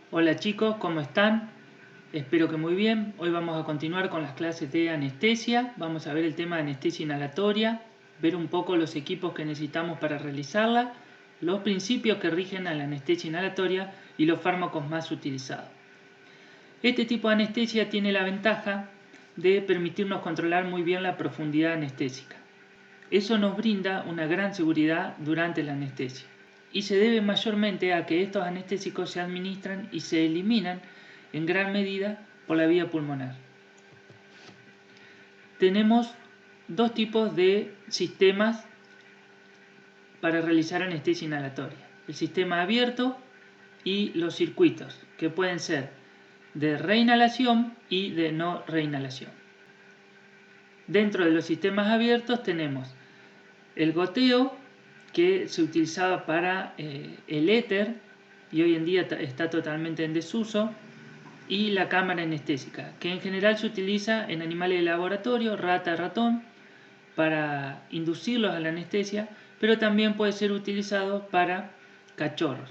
Hola chicos, ¿cómo están? Espero que muy bien. Hoy vamos a continuar con las clases de anestesia. Vamos a ver el tema de anestesia inhalatoria, ver un poco los equipos que necesitamos para realizarla, los principios que rigen a la anestesia inhalatoria y los fármacos más utilizados. Este tipo de anestesia tiene la ventaja de permitirnos controlar muy bien la profundidad anestésica. Eso nos brinda una gran seguridad durante la anestesia y se debe mayormente a que estos anestésicos se administran y se eliminan en gran medida por la vía pulmonar. Tenemos dos tipos de sistemas para realizar anestesia inhalatoria: el sistema abierto y los circuitos, que pueden ser de reinhalación y de no reinhalación. Dentro de los sistemas abiertos tenemos el goteo, que se utilizaba para el éter y hoy en día está totalmente en desuso, y la cámara anestésica, que en general se utiliza en animales de laboratorio, rata, ratón, para inducirlos a la anestesia, pero también puede ser utilizado para cachorros.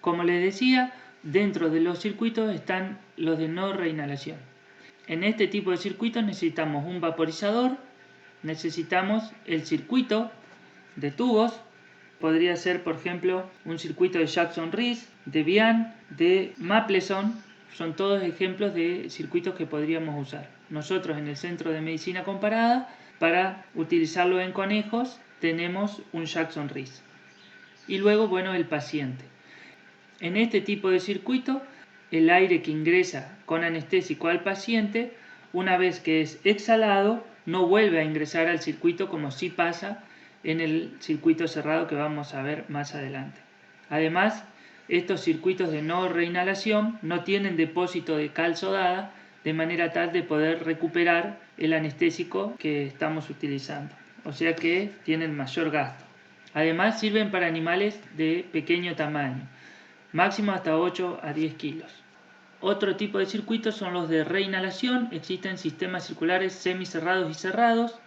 Como les decía, dentro de los circuitos están los de no reinhalación. En este tipo de circuitos necesitamos un vaporizador, necesitamos el circuito de tubos. Podría ser, por ejemplo, un circuito de Jackson-Rees, de Vian, de Mapleson. Son todos ejemplos de circuitos que podríamos usar. Nosotros en el Centro de Medicina Comparada, para utilizarlo en conejos, tenemos un Jackson-Rees. Y luego, bueno, el paciente. En este tipo de circuito, el aire que ingresa con anestésico al paciente, una vez que es exhalado, no vuelve a ingresar al circuito como sí pasa en el circuito cerrado que vamos a ver más adelante. Además, estos circuitos de no reinhalación no tienen depósito de cal sodada, de manera tal de poder recuperar el anestésico que estamos utilizando, o sea que tienen mayor gasto. Además, sirven para animales de pequeño tamaño, máximo hasta 8 a 10 kilos. Otro tipo de circuitos son los de reinhalación. Existen sistemas circulares semicerrados y cerrados.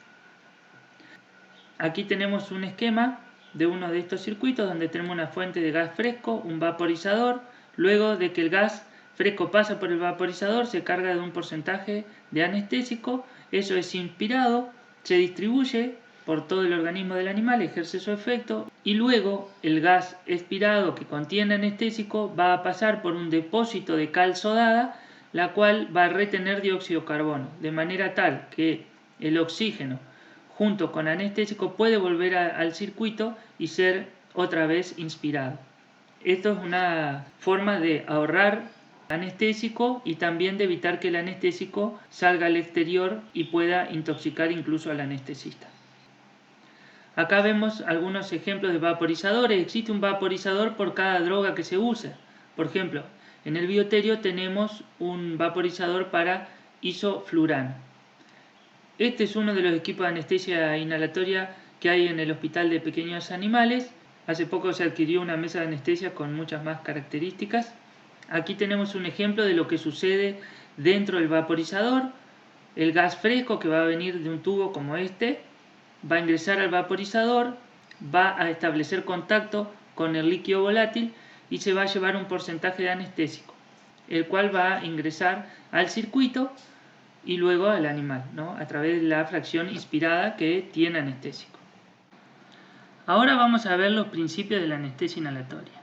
Aquí tenemos un esquema de uno de estos circuitos donde tenemos una fuente de gas fresco, un vaporizador. Luego de que el gas fresco pasa por el vaporizador, se carga de un porcentaje de anestésico. Eso es inspirado, se distribuye por todo el organismo del animal, ejerce su efecto, y luego el gas expirado que contiene anestésico va a pasar por un depósito de cal sodada, la cual va a retener dióxido de carbono, de manera tal que el oxígeno junto con anestésico puede volver al circuito y ser otra vez inspirado. Esto es una forma de ahorrar anestésico y también de evitar que el anestésico salga al exterior y pueda intoxicar incluso al anestesista. Acá vemos algunos ejemplos de vaporizadores. Existe un vaporizador por cada droga que se usa. Por ejemplo, en el bioterio tenemos un vaporizador para isoflurano. Este es uno de los equipos de anestesia inhalatoria que hay en el Hospital de Pequeños Animales. Hace poco se adquirió una mesa de anestesia con muchas más características. Aquí tenemos un ejemplo de lo que sucede dentro del vaporizador. El gas fresco, que va a venir de un tubo como este, va a ingresar al vaporizador, va a establecer contacto con el líquido volátil y se va a llevar un porcentaje de anestésico, el cual va a ingresar al circuito y luego al animal, ¿no?, a través de la fracción inspirada que tiene anestésico. Ahora vamos a ver los principios de la anestesia inhalatoria.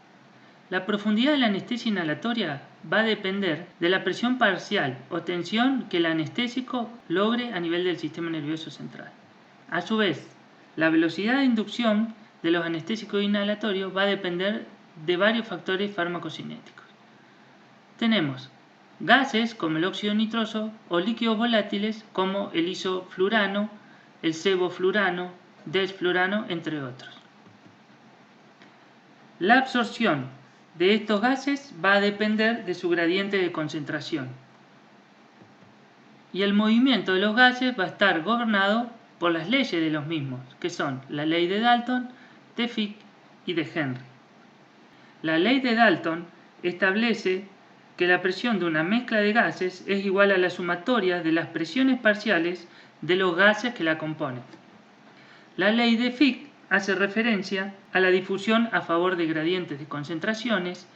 La profundidad de la anestesia inhalatoria va a depender de la presión parcial o tensión que el anestésico logre a nivel del sistema nervioso central. A su vez, la velocidad de inducción de los anestésicos inhalatorios va a depender de varios factores farmacocinéticos. Tenemos gases como el óxido nitroso o líquidos volátiles como el isoflurano, el sevoflurano, desflurano, entre otros. La absorción de estos gases va a depender de su gradiente de concentración. Y el movimiento de los gases va a estar gobernado por las leyes de los mismos, que son la ley de Dalton, de Fick y de Henry. La ley de Dalton establece que la presión de una mezcla de gases es igual a la sumatoria de las presiones parciales de los gases que la componen. La ley de Fick hace referencia a la difusión a favor de gradientes de concentraciones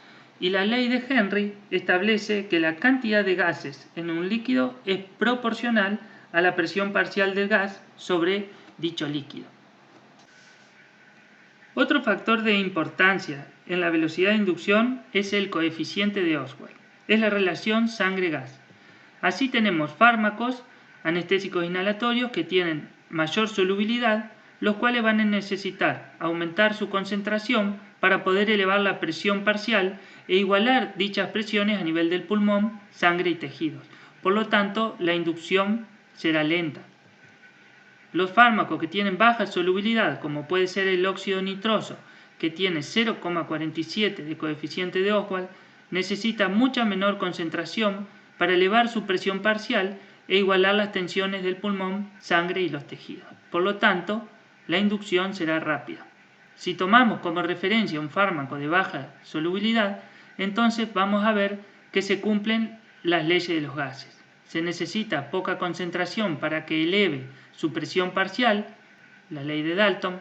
Y la ley de Henry establece que la cantidad de gases en un líquido es proporcional a la presión parcial del gas sobre dicho líquido. Otro factor de importancia en la velocidad de inducción es el coeficiente de Oswald. Es la relación sangre-gas. Así tenemos fármacos anestésicos inhalatorios que tienen mayor solubilidad, los cuales van a necesitar aumentar su concentración para poder elevar la presión parcial e igualar dichas presiones a nivel del pulmón, sangre y tejidos. Por lo tanto, la inducción será lenta. Los fármacos que tienen baja solubilidad, como puede ser el óxido nitroso, que tiene 0,47 de coeficiente de Oswald, necesita mucha menor concentración para elevar su presión parcial e igualar las tensiones del pulmón, sangre y los tejidos. Por lo tanto, la inducción será rápida. Si tomamos como referencia un fármaco de baja solubilidad, entonces vamos a ver que se cumplen las leyes de los gases. Se necesita poca concentración para que eleve su presión parcial, la ley de Dalton.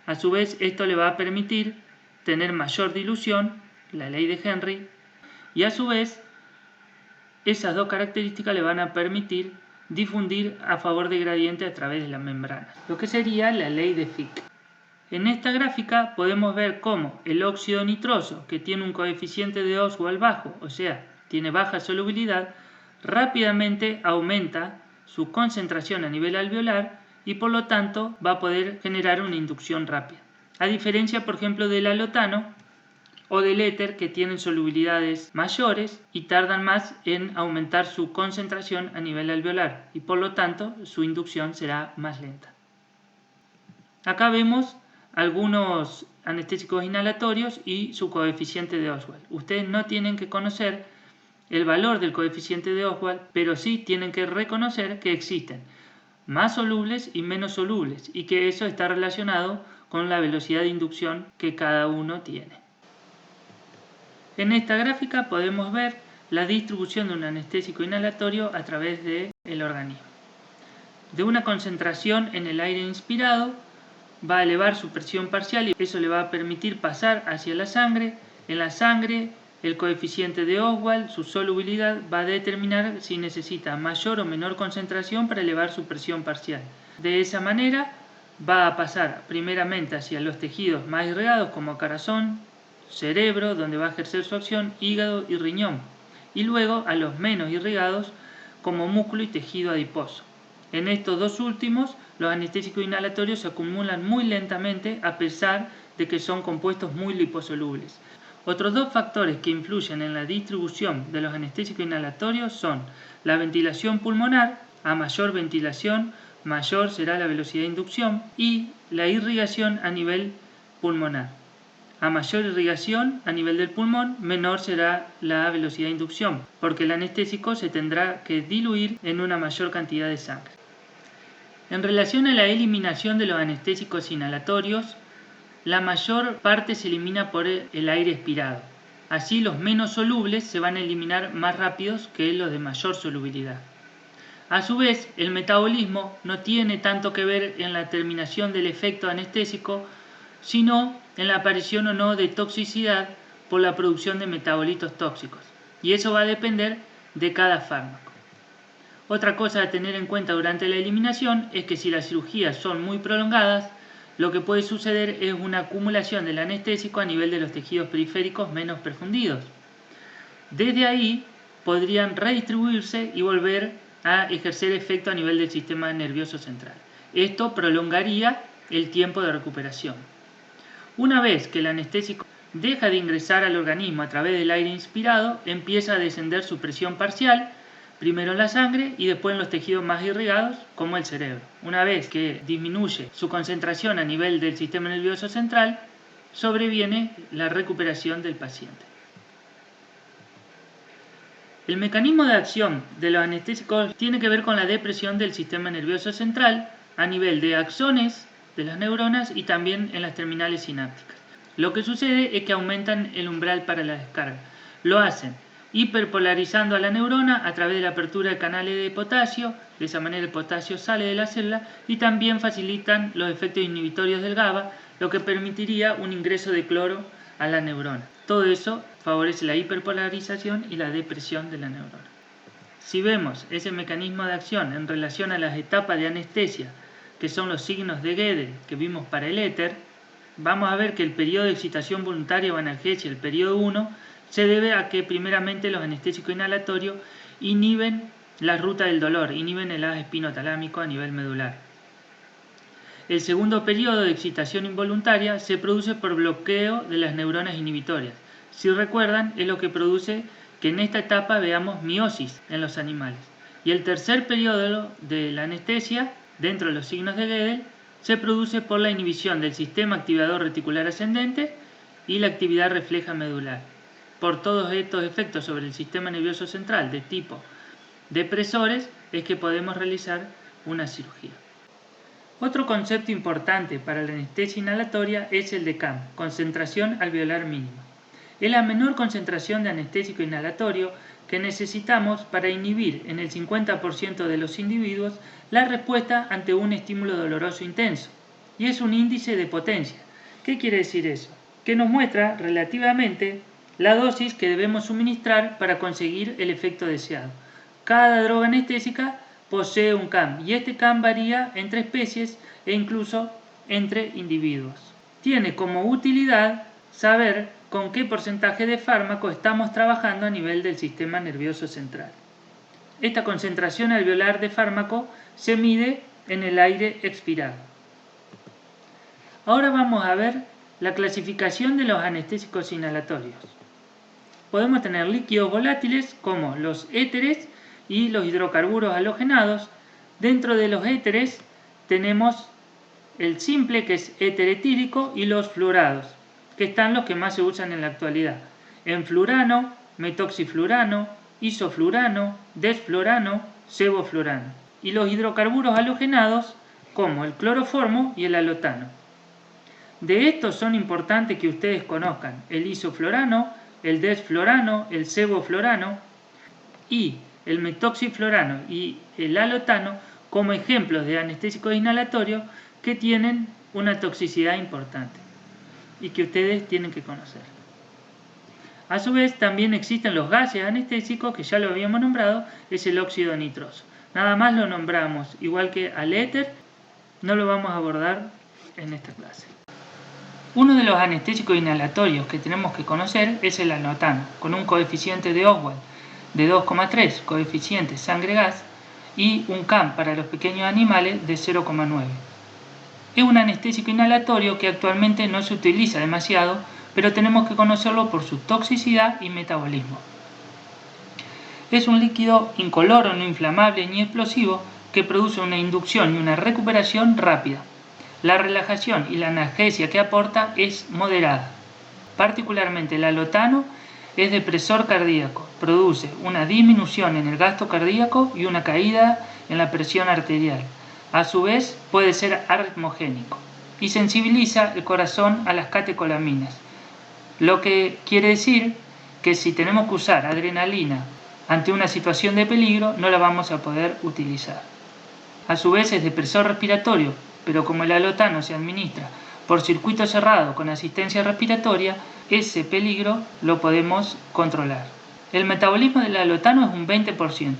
A su vez, esto le va a permitir tener mayor dilución, la ley de Henry, y a su vez, esas dos características le van a permitir difundir a favor de gradiente a través de la membrana, lo que sería la ley de Fick. En esta gráfica podemos ver cómo el óxido nitroso, que tiene un coeficiente de Oswald bajo, o sea, tiene baja solubilidad, rápidamente aumenta su concentración a nivel alveolar y por lo tanto va a poder generar una inducción rápida. A diferencia, por ejemplo, del halotano o del éter, que tienen solubilidades mayores y tardan más en aumentar su concentración a nivel alveolar y por lo tanto su inducción será más lenta. Acá vemos algunos anestésicos inhalatorios y su coeficiente de Oswald. Ustedes no tienen que conocer el valor del coeficiente de Oswald, pero sí tienen que reconocer que existen más solubles y menos solubles y que eso está relacionado con la velocidad de inducción que cada uno tiene. En esta gráfica podemos ver la distribución de un anestésico inhalatorio a través del organismo. De una concentración en el aire inspirado va a elevar su presión parcial y eso le va a permitir pasar hacia la sangre. En la sangre, el coeficiente de Oswald, su solubilidad, va a determinar si necesita mayor o menor concentración para elevar su presión parcial. De esa manera va a pasar primeramente hacia los tejidos más irrigados como corazón, cerebro, donde va a ejercer su acción, hígado y riñón, y luego a los menos irrigados como músculo y tejido adiposo. En estos dos últimos, los anestésicos inhalatorios se acumulan muy lentamente a pesar de que son compuestos muy liposolubles. Otros dos factores que influyen en la distribución de los anestésicos inhalatorios son la ventilación pulmonar. A mayor ventilación, mayor será la velocidad de inducción, y la irrigación a nivel pulmonar. A mayor irrigación a nivel del pulmón, menor será la velocidad de inducción, porque el anestésico se tendrá que diluir en una mayor cantidad de sangre. En relación a la eliminación de los anestésicos inhalatorios, la mayor parte se elimina por el aire expirado. Así, los menos solubles se van a eliminar más rápidos que los de mayor solubilidad. A su vez, el metabolismo no tiene tanto que ver en la terminación del efecto anestésico, sino en la aparición o no de toxicidad por la producción de metabolitos tóxicos. Y eso va a depender de cada fármaco. Otra cosa a tener en cuenta durante la eliminación es que si las cirugías son muy prolongadas, lo que puede suceder es una acumulación del anestésico a nivel de los tejidos periféricos menos perfundidos. Desde ahí podrían redistribuirse y volver a ejercer efecto a nivel del sistema nervioso central. Esto prolongaría el tiempo de recuperación. Una vez que el anestésico deja de ingresar al organismo a través del aire inspirado, empieza a descender su presión parcial, primero en la sangre y después en los tejidos más irrigados, como el cerebro. Una vez que disminuye su concentración a nivel del sistema nervioso central, sobreviene la recuperación del paciente. El mecanismo de acción de los anestésicos tiene que ver con la depresión del sistema nervioso central a nivel de axones de las neuronas y también en las terminales sinápticas. Lo que sucede es que aumentan el umbral para la descarga. Lo hacen hiperpolarizando a la neurona a través de la apertura de canales de potasio. De esa manera el potasio sale de la célula, y también facilitan los efectos inhibitorios del GABA, lo que permitiría un ingreso de cloro a la neurona. Todo eso favorece la hiperpolarización y la depresión de la neurona. Si vemos ese mecanismo de acción en relación a las etapas de anestesia, que son los signos de Gödel que vimos para el éter, vamos a ver que el periodo de excitación voluntaria o analgesia, el periodo 1, se debe a que primeramente los anestésicos inhalatorios inhiben la ruta del dolor, inhiben el haz espinotalámico a nivel medular. El segundo periodo de excitación involuntaria se produce por bloqueo de las neuronas inhibitorias. Si recuerdan, es lo que produce que en esta etapa veamos miosis en los animales. Y el tercer periodo de la anestesia, dentro de los signos de Gödel, se produce por la inhibición del sistema activador reticular ascendente y la actividad refleja medular. Por todos estos efectos sobre el sistema nervioso central de tipo depresores es que podemos realizar una cirugía. Otro concepto importante para la anestesia inhalatoria es el de CAM, concentración alveolar mínima. Es la menor concentración de anestésico inhalatorio que necesitamos para inhibir en el 50% de los individuos la respuesta ante un estímulo doloroso intenso. Y es un índice de potencia. ¿Qué quiere decir eso? Que nos muestra relativamente la dosis que debemos suministrar para conseguir el efecto deseado. Cada droga anestésica posee un CAM y este CAM varía entre especies e incluso entre individuos. Tiene como utilidad saber con qué porcentaje de fármaco estamos trabajando a nivel del sistema nervioso central. Esta concentración alveolar de fármaco se mide en el aire expirado. Ahora vamos a ver la clasificación de los anestésicos inhalatorios. Podemos tener líquidos volátiles como los éteres y los hidrocarburos halogenados. Dentro de los éteres tenemos el simple, que es éter etílico, y los fluorados, que están los que más se usan en la actualidad: enflurano, metoxiflurano, isoflurano, desflurano, sevoflurano. Y los hidrocarburos halogenados como el cloroformo y el halotano. De estos son importantes que ustedes conozcan el isoflurano, el desflurano, el sevoflurano y el metoxiflurano y el halotano como ejemplos de anestésicos inhalatorios que tienen una toxicidad importante y que ustedes tienen que conocer. A su vez también existen los gases anestésicos, que ya lo habíamos nombrado, es el óxido nitroso. Nada más lo nombramos, igual que al éter, no lo vamos a abordar en esta clase. Uno de los anestésicos inhalatorios que tenemos que conocer es el halotano, con un coeficiente de Oswald de 2,3, coeficiente sangre-gas, y un CAM para los pequeños animales de 0,9. Es un anestésico inhalatorio que actualmente no se utiliza demasiado, pero tenemos que conocerlo por su toxicidad y metabolismo. Es un líquido incoloro, no inflamable ni explosivo, que produce una inducción y una recuperación rápida. La relajación y la analgesia que aporta es moderada. Particularmente el halotano es depresor cardíaco, produce una disminución en el gasto cardíaco y una caída en la presión arterial. A su vez puede ser arritmogénico y sensibiliza el corazón a las catecolaminas, lo que quiere decir que si tenemos que usar adrenalina ante una situación de peligro no la vamos a poder utilizar. A su vez es depresor respiratorio, pero como el halotano se administra por circuito cerrado con asistencia respiratoria, ese peligro lo podemos controlar. El metabolismo del halotano es un 20%.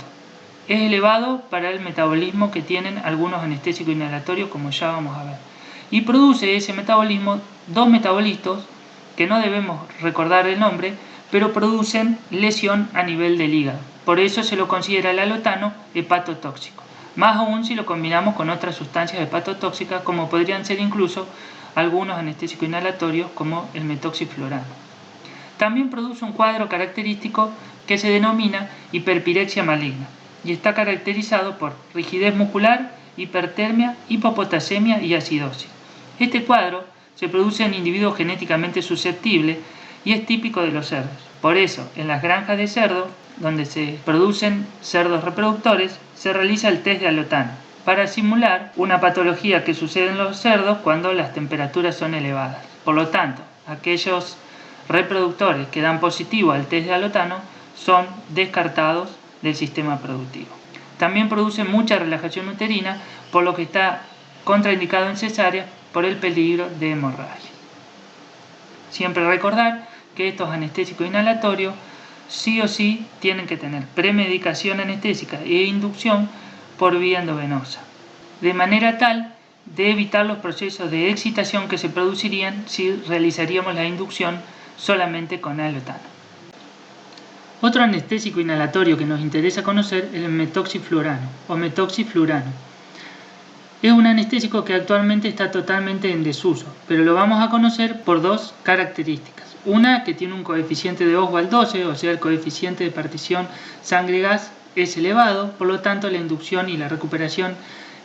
Es elevado para el metabolismo que tienen algunos anestésicos inhalatorios, como ya vamos a ver. Y produce ese metabolismo dos metabolitos que no debemos recordar el nombre, pero producen lesión a nivel del hígado. Por eso se lo considera el halotano hepatotóxico. Más aún si lo combinamos con otras sustancias hepatotóxicas, como podrían ser incluso algunos anestésicos inhalatorios como el metoxiflurano. También produce un cuadro característico que se denomina hiperpirexia maligna y está caracterizado por rigidez muscular, hipertermia, hipopotasemia y acidosis. Este cuadro se produce en individuos genéticamente susceptibles y es típico de los cerdos. Por eso, en las granjas de cerdo, donde se producen cerdos reproductores, se realiza el test de halotano para simular una patología que sucede en los cerdos cuando las temperaturas son elevadas. Por lo tanto, aquellos reproductores que dan positivo al test de halotano son descartados del sistema productivo. También produce mucha relajación uterina, por lo que está contraindicado en cesárea por el peligro de hemorragia. Siempre recordar que estos anestésicos inhalatorios sí o sí tienen que tener premedicación anestésica e inducción por vía endovenosa, de manera tal de evitar los procesos de excitación que se producirían si realizaríamos la inducción solamente con alotano. Otro anestésico inhalatorio que nos interesa conocer es el metoxiflurano o metoxiflurano. Es un anestésico que actualmente está totalmente en desuso, pero lo vamos a conocer por dos características. Una, que tiene un coeficiente de Oswald 12, o sea, el coeficiente de partición sangre-gas es elevado, por lo tanto la inducción y la recuperación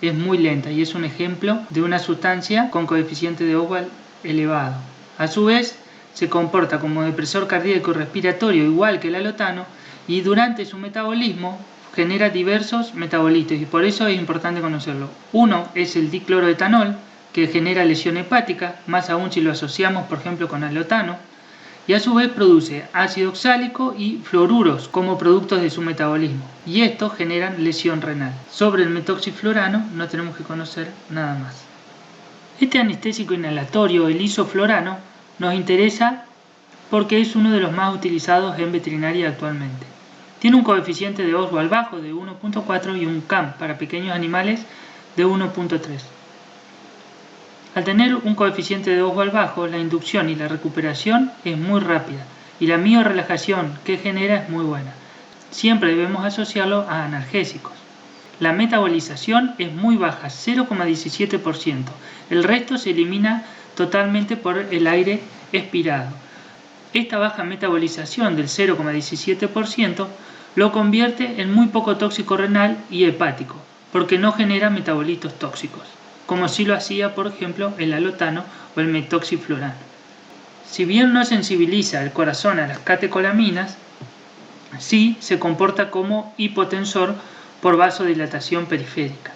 es muy lenta y es un ejemplo de una sustancia con coeficiente de Oswald elevado. A su vez, se comporta como depresor cardíaco respiratorio igual que el alotano y durante su metabolismo genera diversos metabolitos y por eso es importante conocerlo. Uno es el dicloroetanol, que genera lesión hepática, más aún si lo asociamos por ejemplo con alotano, y a su vez produce ácido oxálico y fluoruros como productos de su metabolismo, y estos generan lesión renal. Sobre el metoxiflurano no tenemos que conocer nada más. Este anestésico inhalatorio, el isoflurano, nos interesa porque es uno de los más utilizados en veterinaria actualmente. Tiene un coeficiente de Oswald bajo de 1.4 y un CAM para pequeños animales de 1.3. Al tener un coeficiente de Oswald bajo, la inducción y la recuperación es muy rápida y la miorelajación que genera es muy buena. Siempre debemos asociarlo a analgésicos. La metabolización es muy baja, 0,17%. El resto se elimina totalmente por el aire expirado. Esta baja metabolización del 0,17% lo convierte en muy poco tóxico renal y hepático, porque no genera metabolitos tóxicos, como si lo hacía, por ejemplo, el alotano o el metoxiflurano. Si bien no sensibiliza el corazón a las catecolaminas, sí se comporta como hipotensor por vasodilatación periférica.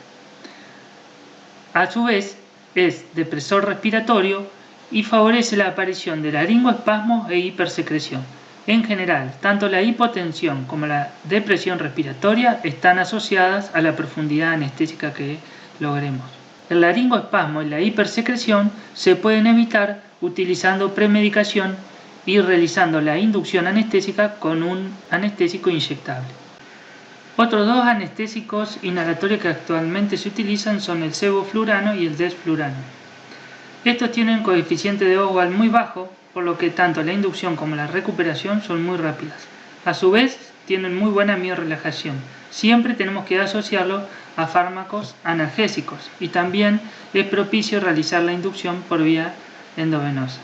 A su vez, es depresor respiratorio y favorece la aparición de laringoespasmos e hipersecreción. En general, tanto la hipotensión como la depresión respiratoria están asociadas a la profundidad anestésica que logremos. El laringoespasmo y la hipersecreción se pueden evitar utilizando premedicación y realizando la inducción anestésica con un anestésico inyectable. Otros dos anestésicos inhalatorios que actualmente se utilizan son el sevoflurano y el desflurano. Estos tienen coeficiente de Oswald muy bajo, por lo que tanto la inducción como la recuperación son muy rápidas. A su vez, tienen muy buena miorelajación. Siempre tenemos que asociarlo a fármacos analgésicos y también es propicio realizar la inducción por vía endovenosa.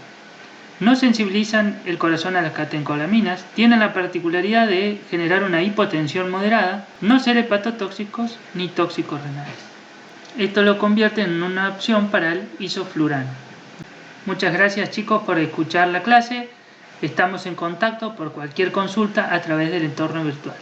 No sensibilizan el corazón a las catecolaminas, tienen la particularidad de generar una hipotensión moderada, no ser hepatotóxicos ni tóxicos renales. Esto lo convierte en una opción para el isoflurano. Muchas gracias chicos por escuchar la clase, estamos en contacto por cualquier consulta a través del entorno virtual.